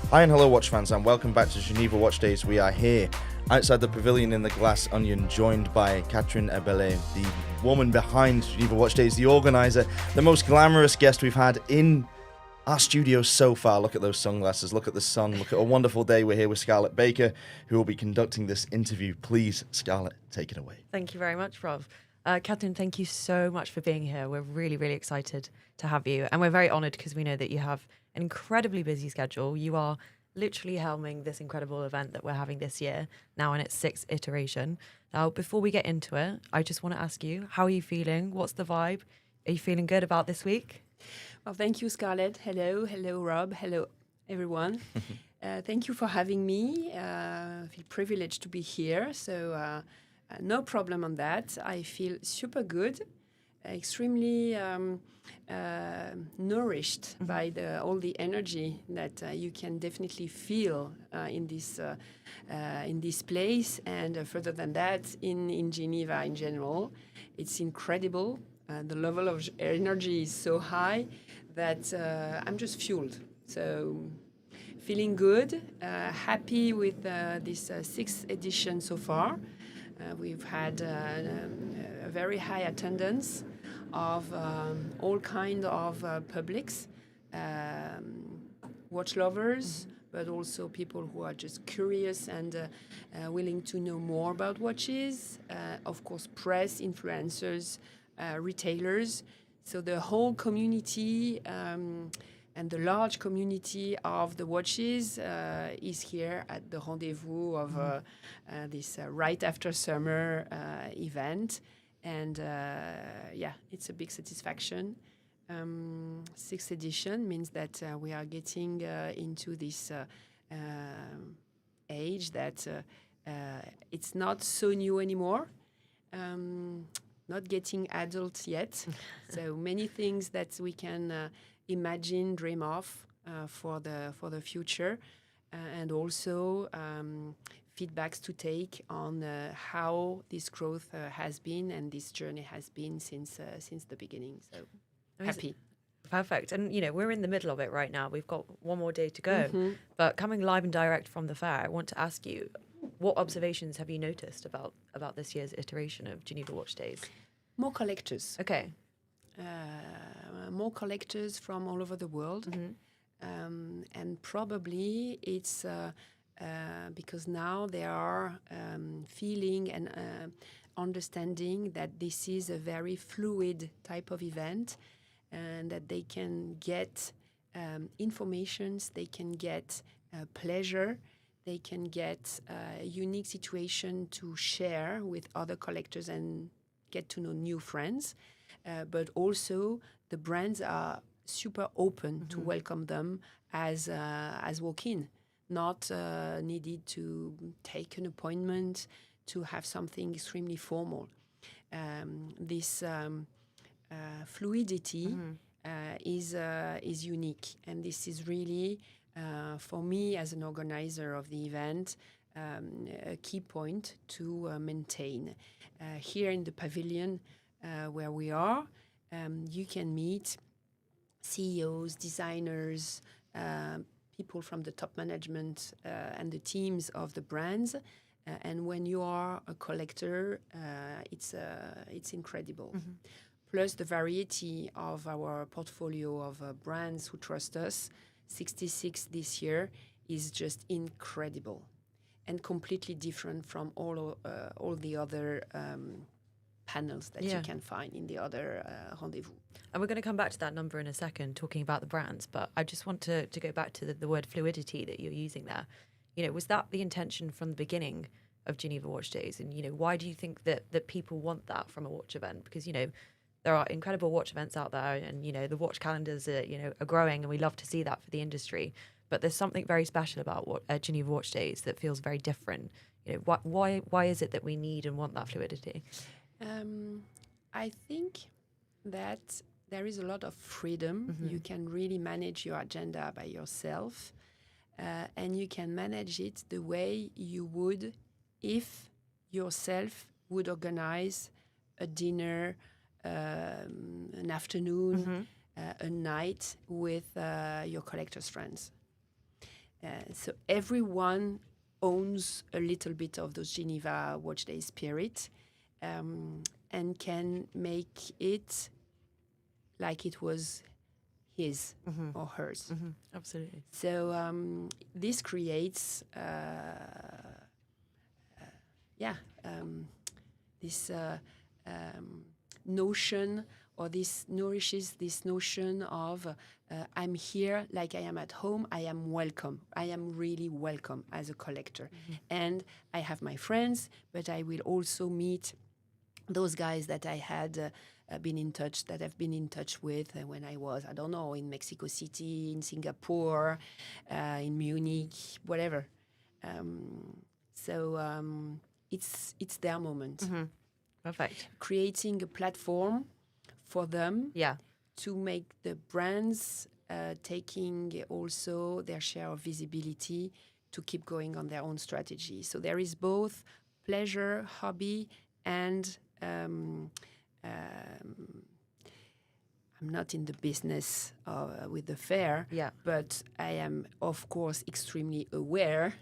Hi and hello watch fans and welcome back to Geneva Watch Days. We are here outside the Pavillon in the Glass Onion, joined by Catherine Eberlé, the woman behind Geneva Watch Days, the organiser, the most glamorous guest we've had in our studio so far. Look at those sunglasses, look at the sun, look at a wonderful day. We're here with Scarlett Baker, who will be conducting this interview. Please, Scarlett, take it away. Thank you very much, Rob. Catherine, thank you so much for being here. We're really, really excited to have you. And we're very honoured because we know that you have an incredibly busy schedule. You are literally helming this incredible event that we're having this year, now in its 6th iteration. Now, before we get into it, I just want to ask you, how are you feeling? What's the vibe? Are you feeling good about this week? Well, thank you, Scarlett. Hello, Rob. Hello, everyone. Thank you for having me. I feel privileged to be here. So no problem on that. I feel super good, extremely nourished by all the energy that you can definitely feel in this place. And further than that, in Geneva in general, it's incredible. The level of energy is so high that I'm just fueled. So feeling good, happy with this 6th edition so far. We've had a very high attendance of all kind of publics, watch lovers, but also people who are just curious and willing to know more about watches. Of course, press, influencers, retailers. So the whole community and the large community of the watches is here at the rendezvous of this right after summer event. And it's a big satisfaction. 6th edition means that we are getting into this age that it's not so new anymore. Not getting adult yet. So many things that we can imagine, dream of for the future, and also feedbacks to take on how this growth has been and this journey has been since the beginning. So happy. Perfect. And, we're in the middle of it right now. We've got one more day to go. Mm-hmm. But coming live and direct from the fair, I want to ask you, what observations have you noticed about this year's iteration of Geneva Watch Days? More collectors. Okay. More collectors from all over the world. Mm-hmm. And probably it's because now they are feeling and understanding that this is a very fluid type of event and that they can get informations, they can get pleasure, they can get a unique situation to share with other collectors and get to know new friends. But also the brands are super open to welcome them as walk-in, not needed to take an appointment to have something extremely formal. This fluidity is unique, and this is really for me as an organizer of the event a key point to maintain. Here in the pavilion where we are, you can meet CEOs, designers, people from the top management and the teams of the brands. And when you are a collector, it's incredible. Mm-hmm. Plus the variety of our portfolio of brands who trust us, 66 this year, is just incredible and completely different from all the other panels that you can find in the other rendezvous. And we're going to come back to that number in a second, talking about the brands, but I just want to go back to the word fluidity that you're using there. Was that the intention from the beginning of Geneva Watch Days? And, why do you think that people want that from a watch event? Because, there are incredible watch events out there and, the watch calendars are growing, and we love to see that for the industry. But there's something very special about Geneva Watch Days that feels very different. Why is it that we need and want that fluidity? I think that there is a lot of freedom. Mm-hmm. You can really manage your agenda by yourself, and you can manage it the way you would if yourself would organize a dinner, an afternoon, a night with your collector's friends. So everyone owns a little bit of those Geneva Watch Day spirit, and can make it like it was his or hers. Absolutely. So this creates, this notion, or this nourishes this notion of I'm here like I am at home. I am welcome. I am really welcome as a collector. And I have my friends, but I will also meet those guys that I had been in touch, that I've been in touch with when I was, I don't know, in Mexico City, in Singapore, in Munich, whatever. It's their moment. Perfect. Creating a platform for them Yeah. to make the brands taking also their share of visibility to keep going on their own strategy. So there is both pleasure, hobby, and I'm not in the business with the fair, Yeah. but I am, of course, extremely aware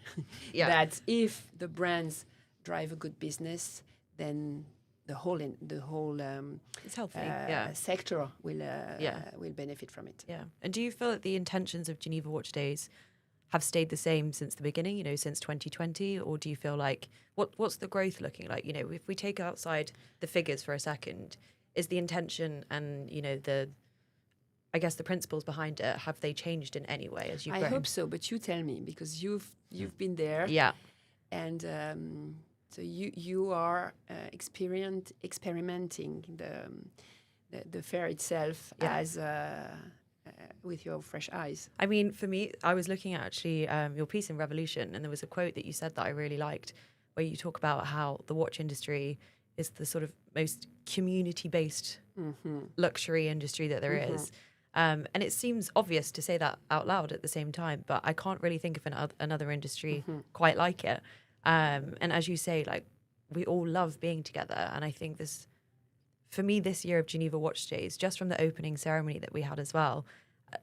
Yeah. that if the brands drive a good business, then the whole It's healthy. Yeah. sector will benefit from it. Yeah. And do you feel that the intentions of Geneva Watch Days have stayed the same since the beginning, since 2020? Or do you feel like, what's the growth looking like? If we take outside the figures for a second, is the intention and, I guess the principles behind it, have they changed in any way as you've grown? I hope so, but you tell me, because you've been there. Yeah. And so you are experimenting the fair itself as with your fresh eyes. I mean, for me, I was looking at actually your piece in Revolution, and there was a quote that you said that I really liked, where you talk about how the watch industry is the sort of most community-based luxury industry that there is. And it seems obvious to say that out loud at the same time, but I can't really think of another industry quite like it. And as you say, like, we all love being together. And I think for me, this year of Geneva Watch Days, just from the opening ceremony that we had as well,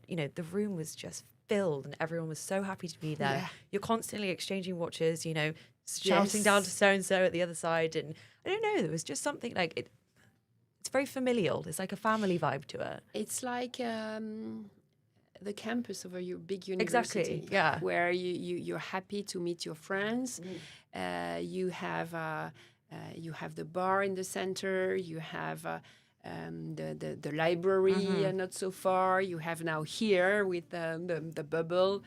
the room was just filled and everyone was so happy to be there. Yeah. You're constantly exchanging watches, shouting down to so-and-so at the other side. And I don't know, there was just something like it's very familial. There's like a family vibe to it. It's like the campus of a big university. Exactly, yeah. Where you're happy to meet your friends. You have the bar in the center. You have the library not so far. You have now here with the bubble.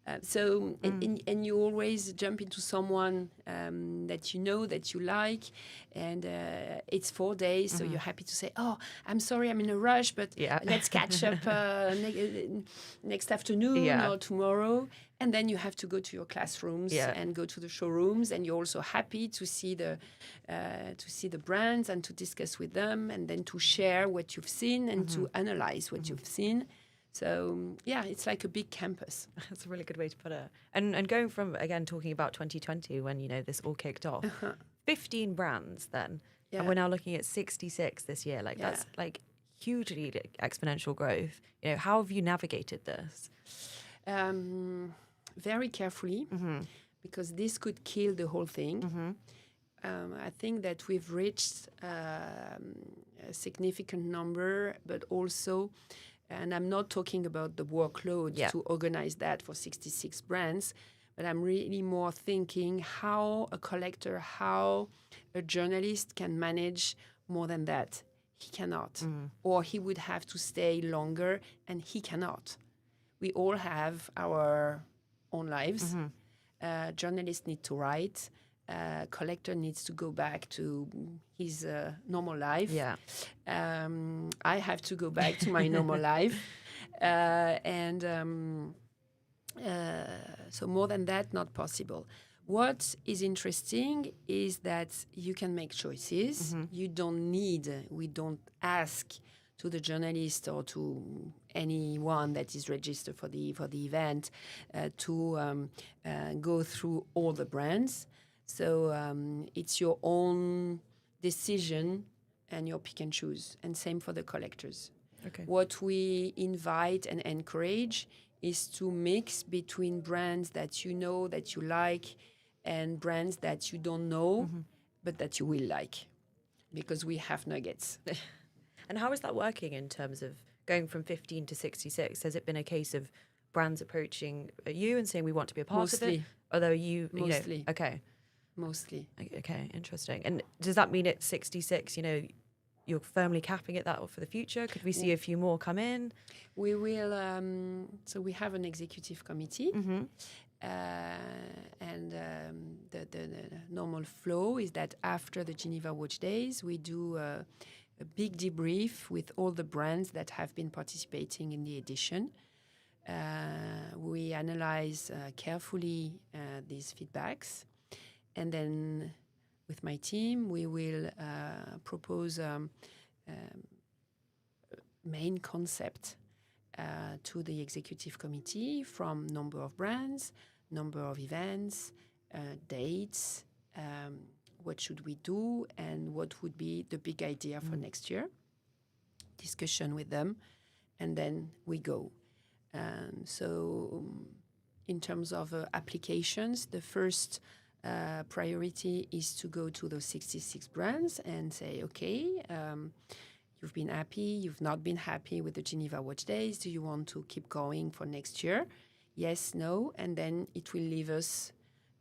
And you always jump into someone that that you like, and it's 4 days, so you're happy to say, "Oh, I'm sorry, I'm in a rush, but let's catch up next afternoon or tomorrow." And then you have to go to your classrooms and go to the showrooms, and you're also happy to see the brands and to discuss with them, and then to share what you've seen and to analyze what you've seen. So, it's like a big campus. That's a really good way to put it. And going from, again, talking about 2020 when, this all kicked off, 15 brands then, and we're now looking at 66 this year. Like, that's like hugely exponential growth. How have you navigated this? Very carefully, because this could kill the whole thing. I think that we've reached a significant number, but also... And I'm not talking about the workload to organize that for 66 brands, but I'm really more thinking how a collector, how a journalist can manage more than that. He cannot. Or he would have to stay longer, and he cannot. We all have our own lives. Journalists need to write. Collector needs to go back to his normal life. I have to go back to my normal life. So more than that, not possible. What is interesting is that you can make choices. We don't ask to the journalist or to anyone that is registered for the event to go through all the brands. So it's your own decision and your pick and choose. And same for the collectors. Okay. What we invite and encourage is to mix between brands that you know, that you like, and brands that you don't know, but that you will like, because we have nuggets. And how is that working in terms of going from 15 to 66? Has it been a case of brands approaching you and saying we want to be a part of it? Mostly. Although you know, Mostly. okay, Mostly. okay, interesting. And does that mean at 66, you know, you're firmly capping it that for the future? Could we see a few more come in? We will, so we have an executive committee. And the normal flow is that after the Geneva Watch Days, we do a big debrief with all the brands that have been participating in the edition. We analyze carefully these feedbacks, and then with my team, we will propose main concept to the executive committee, from number of brands, number of events, dates, what should we do, and what would be the big idea for next year. Discussion with them, and then we go. So in terms of applications, the first priority is to go to those 66 brands and say, okay, you've been happy, you've not been happy with the Geneva Watch Days. Do you want to keep going for next year? Yes, no. And then it will leave us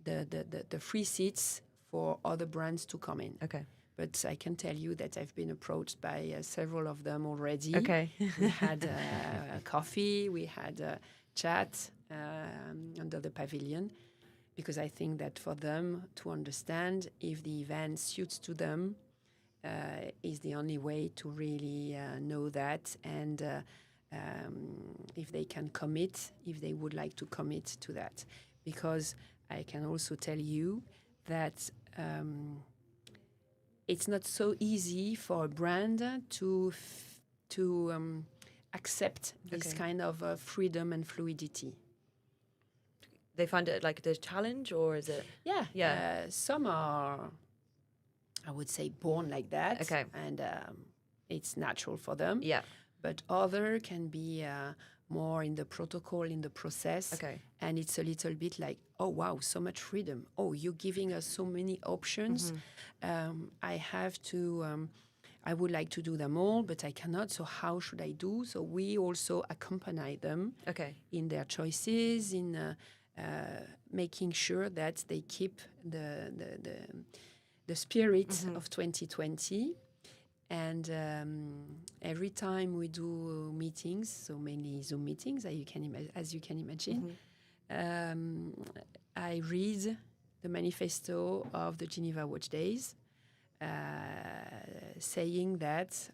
the free seats for other brands to come in. Okay. But I can tell you that I've been approached by several of them already. Okay. We had a coffee, we had a chat under the pavilion, because I think that for them to understand if the event suits to them is the only way to really know that, and if they can commit, if they would like to commit to that. Because I can also tell you that it's not so easy for a brand to accept this kind of freedom and fluidity. They find it like a challenge, or is it? Yeah. Some are, I would say, born like that. Okay. And it's natural for them. Yeah. But other can be more in the protocol, in the process. Okay. And it's a little bit like, oh, wow, so much freedom. Oh, you're giving us so many options. I would like to do them all, but I cannot. So how should I do? So we also accompany them in their choices, in making sure that they keep the spirit of 2020. And every time we do meetings, so mainly Zoom meetings, as you can imagine, I read the manifesto of the Geneva Watch Days, saying that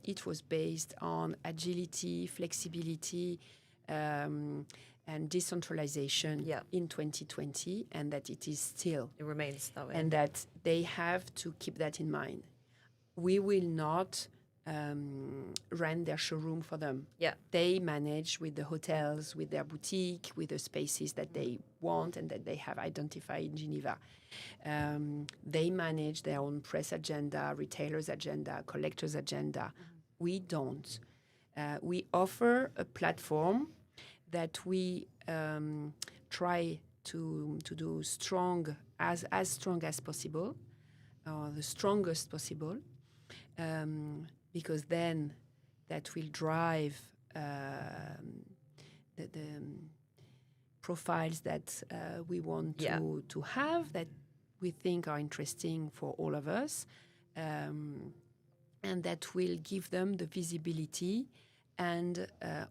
it was based on agility, flexibility, and decentralization in 2020, and that it is still. It remains that way. And that they have to keep that in mind. We will not rent their showroom for them. Yeah. They manage with the hotels, with their boutique, with the spaces that they want and that they have identified in Geneva. They manage their own press agenda, retailers' agenda, collectors' agenda. We don't. We offer a platform that we try to do strong, as strong as possible, or the strongest possible, because then that will drive the profiles that we want to have, that we think are interesting for all of us, and that will give them the visibility and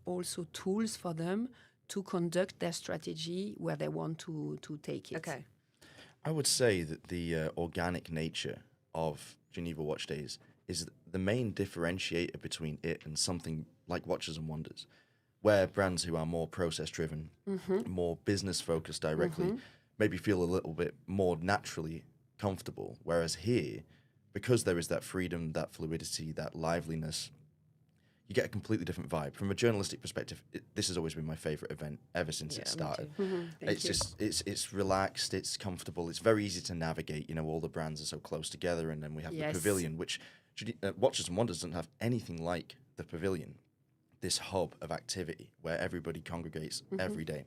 also tools for them to conduct their strategy where they want to take it. Okay. I would say that the organic nature of Geneva Watch Days is the main differentiator between it and something like Watches and Wonders, where brands who are more process-driven, more business-focused directly, maybe feel a little bit more naturally comfortable. Whereas here, because there is that freedom, that fluidity, that liveliness, you get a completely different vibe. From a journalistic perspective, this has always been my favorite event ever since it started. It's relaxed, it's comfortable, it's very easy to navigate. You know, all the brands are so close together, and then we have the pavilion, which Watches and Wonders doesn't have anything like the pavilion. this hub of activity where everybody congregates every day.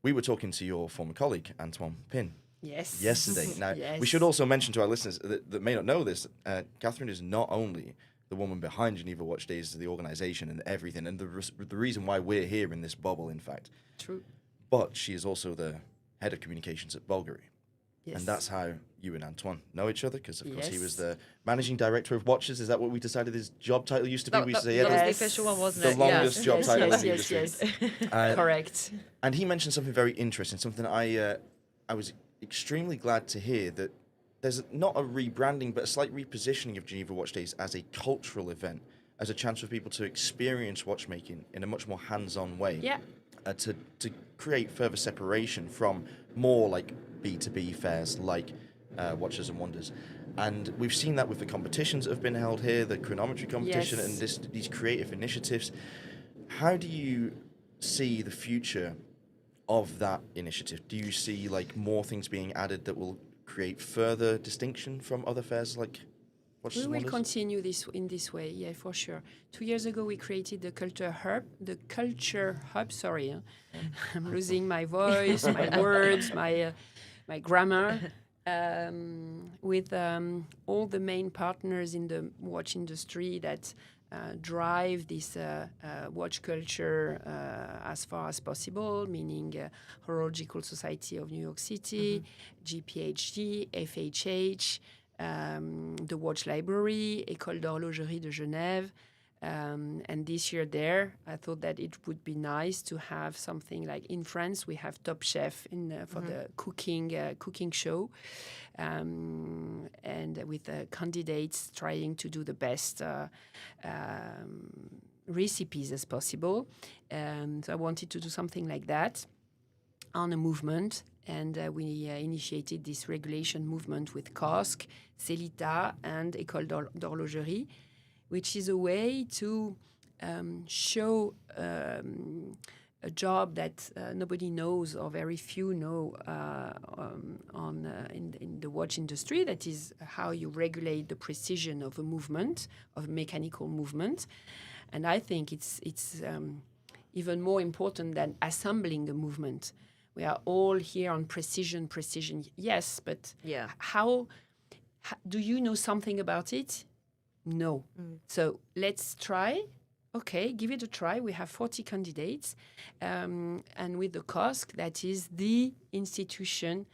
We were talking to your former colleague, Antoine Pin, Yes. yesterday. Now, Yes. we should also mention to our listeners that may not know this, Catherine is not only the woman behind Geneva Watch Days, the organization and everything, and the reason why we're here in this bubble, in fact. True. But she is also the head of communications at Bulgari. Yes. And that's how you and Antoine know each other, because, of course, he was Yes. the managing director of Watches. Is that what we decided his job title used to be? That, We that, say, that was yeah, the Yes. official one, wasn't the it? longest job Yes, title yes, in the yes, industry. yes. Correct. And he mentioned something very interesting, something I was extremely glad to hear, that there's not a rebranding, but a slight repositioning of Geneva Watch Days as a cultural event, as a chance for people to experience watchmaking in a much more hands-on way. Yeah. To create further separation from more like B2B fairs like Watches and Wonders. And we've seen that with the competitions that have been held here, the chronometry competition, Yes. and these creative initiatives. How do you see the future of that initiative? Do you see like more things being added that will create further distinction from other fairs like Watches We and will Wonders? continue this in this way, yeah, for sure. 2 years ago, we created the culture hub. Sorry, I'm losing my voice, my words, my grammar. With all the main partners in the watch industry that drive this watch culture as far as possible, meaning Horological Society of New York City, GPHG, FHH, the Watch Library, École d'Horlogerie de Genève. And this year there, I thought that it would be nice to have something like in France, we have Top Chef for the cooking show, and with candidates trying to do the best recipes as possible. So I wanted to do something like that on a movement, and we initiated this regulation movement with COSC, Celita, and École d'Horlogerie, which is a way to show a job that nobody knows or very few know in the watch industry. That is how you regulate the precision of a movement, of mechanical movement. And I think it's even more important than assembling a movement. We are all here on precision, yes, but Yeah. how do you know something about it? No. So let's try. Okay, give it a try. We have 40 candidates. And with the COSC, that is the institution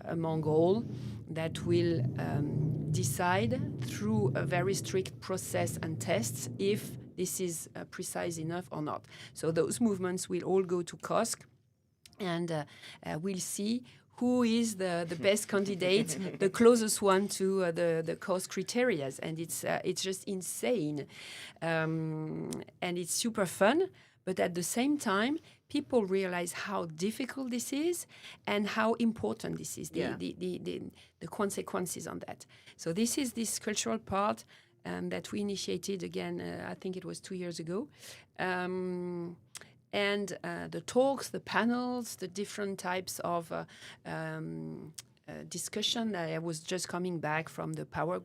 among all that will decide through a very strict process and tests if this is precise enough or not. So those movements will all go to COSC, and we'll see who is the best candidate, the closest one to the COSC criteria. And it's just insane. And it's super fun. But at the same time, people realize how difficult this is and how important this is, the consequences on that. So this is this cultural part that we initiated again, I think it was 2 years ago. And the talks, the panels, the different types of discussion. I was just coming back from the Power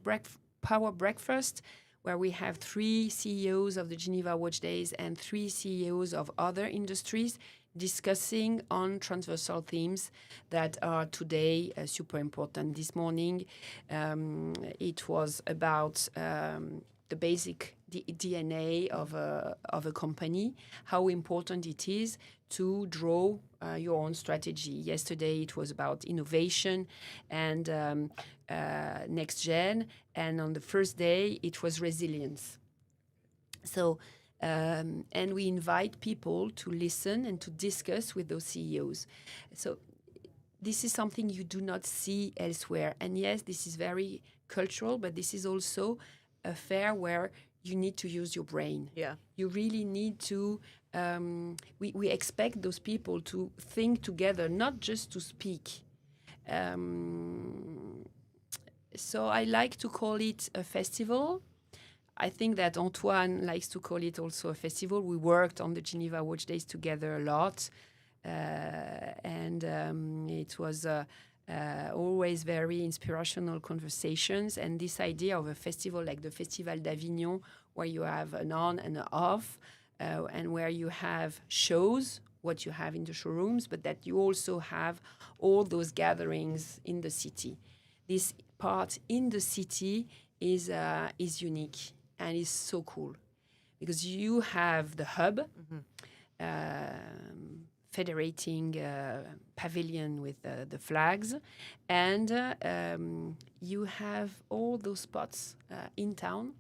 Breakfast, where we have 3 CEOs of the Geneva Watch Days and 3 CEOs of other industries discussing on transversal themes that are today super important. This morning, it was about the basic DNA of a company, how important it is to draw your own strategy. Yesterday it was about innovation and next gen, and on the first day it was resilience. So and we invite people to listen and to discuss with those CEOs. So this is something you do not see elsewhere. And yes, this is very cultural, but this is also a fair where you need to use your brain. Yeah. You really need to, we expect those people to think together, not just to speak. So I like to call it a festival. I think that Antoine likes to call it also a festival. We worked on the Geneva Watch Days together a lot. And it was always very inspirational conversations. And this idea of a festival like the Festival d'Avignon, where you have an on and an off, and where you have shows, what you have in the showrooms, but that you also have all those gatherings in the city. This part in the city is unique and is so cool because you have the hub, federating pavilion with the flags, and you have all those spots in town,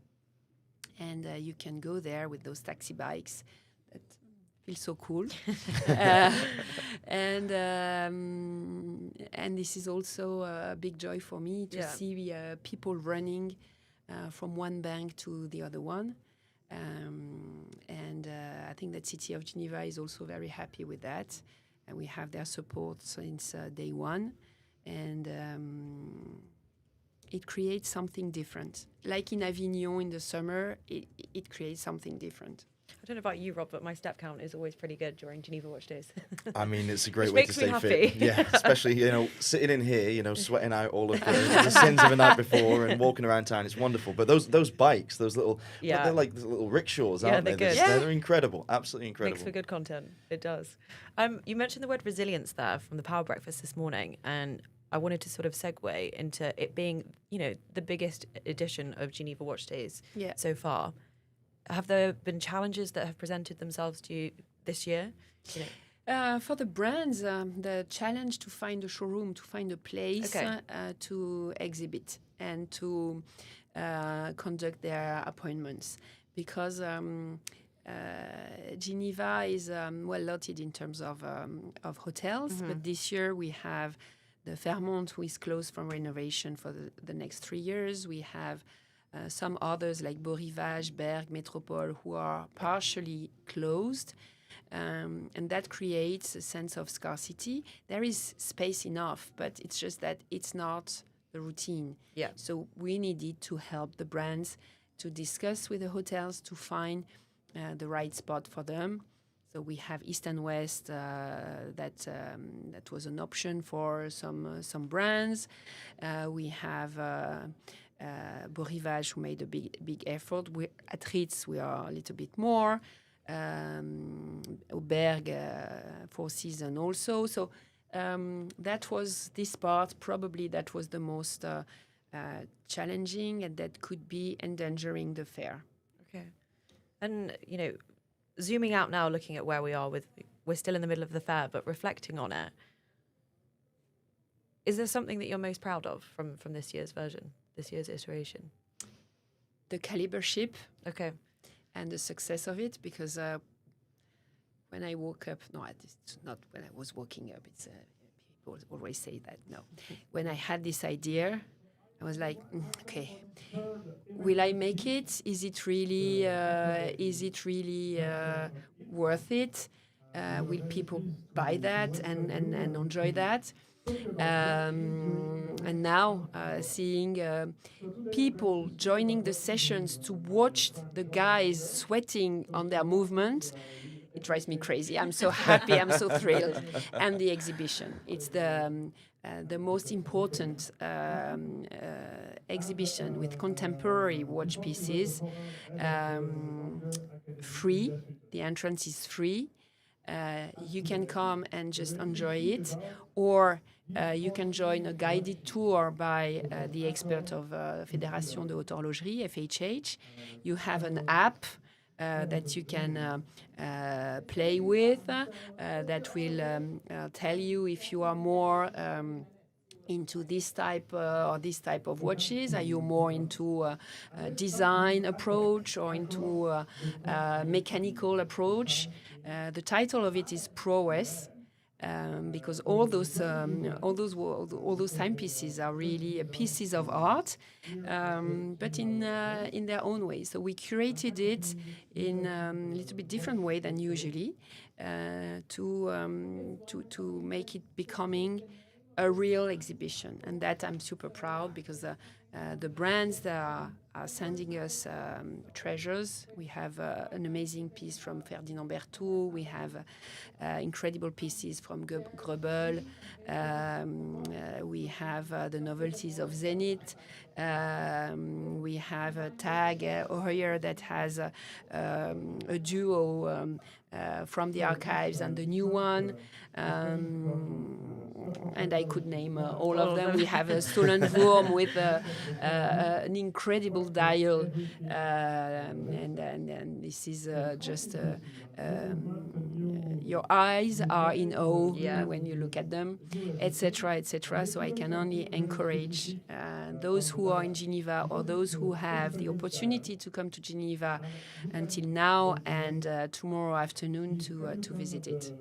and you can go there with those taxi bikes that feel so cool. And this is also a big joy for me to see people running from one bank to the other one. And I think that City of Geneva is also very happy with that. And we have their support since day one. And it creates something different. Like in Avignon in the summer, it creates something different. I don't know about you, Rob, but my step count is always pretty good during Geneva Watch Days. I mean, it's a great Which way to makes me stay happy. fit. Yeah, especially, sitting in here, sweating out all of the sins of the night before and walking around town. It's wonderful. But those bikes, those little, they're like little rickshaws, aren't they? They're good. They're incredible. Absolutely incredible. Makes for good content. It does. You mentioned the word resilience there from the Power Breakfast this morning, and I wanted to sort of segue into it being, the biggest edition of Geneva Watch Days so far. Have there been challenges that have presented themselves to you this year? For the brands, the challenge to find a showroom, to find a place to exhibit and to conduct their appointments. Because Geneva is well located in terms of hotels, but this year we have the Fairmont, who is closed from renovation for the next 3 years. We have some others like Beau Rivage, Berg, Métropole, who are partially closed. And that creates a sense of scarcity. There is space enough, but it's just that it's not the routine. Yeah. So we needed to help the brands to discuss with the hotels to find the right spot for them. So we have East and West that was an option for some brands. We have Beau Rivage, who made a big effort. At Ritz, we are a little bit more. Berg, Four Seasons also. So that was this part, probably that was the most challenging, and that could be endangering the fair. Okay. And, zooming out now, looking at where we are we're still in the middle of the fair, but reflecting on it, is there something that you're most proud of from this year's version, this year's iteration? The caliber ship. Okay. And the success of it, because when I woke up, it's not when I was waking up, it's people always say that, no. When I had this idea, I was like, okay, will I make it? Is it really worth it? Will people buy that and enjoy that? And now seeing people joining the sessions to watch the guys sweating on their movement, it drives me crazy. I'm so happy, I'm so thrilled. And the exhibition, it's the most important exhibition with contemporary watch pieces, free. The entrance is free. You can come and just enjoy it, or you can join a guided tour by the expert of Fédération de Haute Horlogerie, FHH. You have an app that you can play with that will tell you if you are more into this type or this type of watches. Are you more into a design approach or into a mechanical approach? The title of it is Prowess, because all those timepieces are really pieces of art, but in their own way. So we curated it in a little bit different way than usually, to make it becoming a real exhibition, and that I'm super proud, because the brands that are sending us treasures. We have an amazing piece from Ferdinand Berthoud. We have incredible pieces from Goebel. We have the novelties of Zenith. We have a tag here that has a duo from the archives and the new one. And I could name all of them. We have a Stolen Wurm with an incredible dial. And this is just your eyes are in awe when you look at them, etc., etc. So I can only encourage those who are in Geneva or those who have the opportunity to come to Geneva until now and tomorrow afternoon to visit it.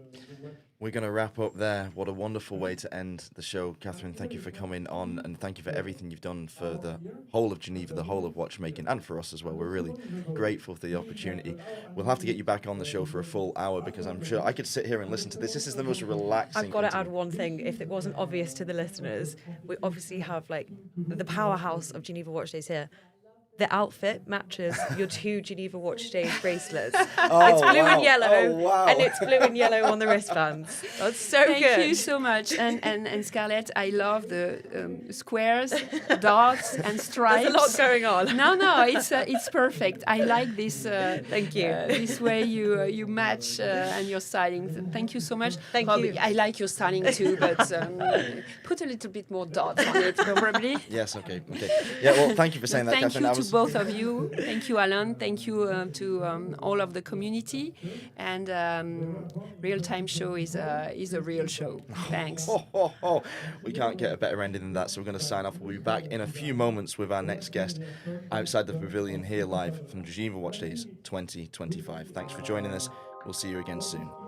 We're going to wrap up there. What a wonderful way to end the show. Catherine, thank you for coming on, and thank you for everything you've done for the whole of Geneva, the whole of watchmaking, and for us as well. We're really grateful for the opportunity. We'll have to get you back on the show for a full hour, because I'm sure I could sit here and listen to this. This is the most relaxing. I've got to add one thing, if it wasn't obvious to the listeners. We obviously have like the powerhouse of Geneva Watch Days here. The outfit matches your 2 Geneva Watch Days bracelets. It's blue and yellow, and it's blue and yellow on the wristbands. That's so good. Thank you so much. And Scarlett, I love the squares, dots, and stripes. There's a lot going on. No, it's perfect. I like this. Thank you. This way you match and your styling. Thank you so much. Thank you. I like your styling too, but put a little bit more dots on it, probably. Yes. Okay. Yeah. Well, thank you for saying that, Catherine. Thank you to both of you. Thank you, Alan. Thank you to all of the community. And Real Time Show is a real show. Thanks. We can't get a better ending than that, so we're going to sign off. We'll be back in a few moments with our next guest outside the pavilion here live from Geneva Watch Days 2025. Thanks for joining us. We'll see you again soon.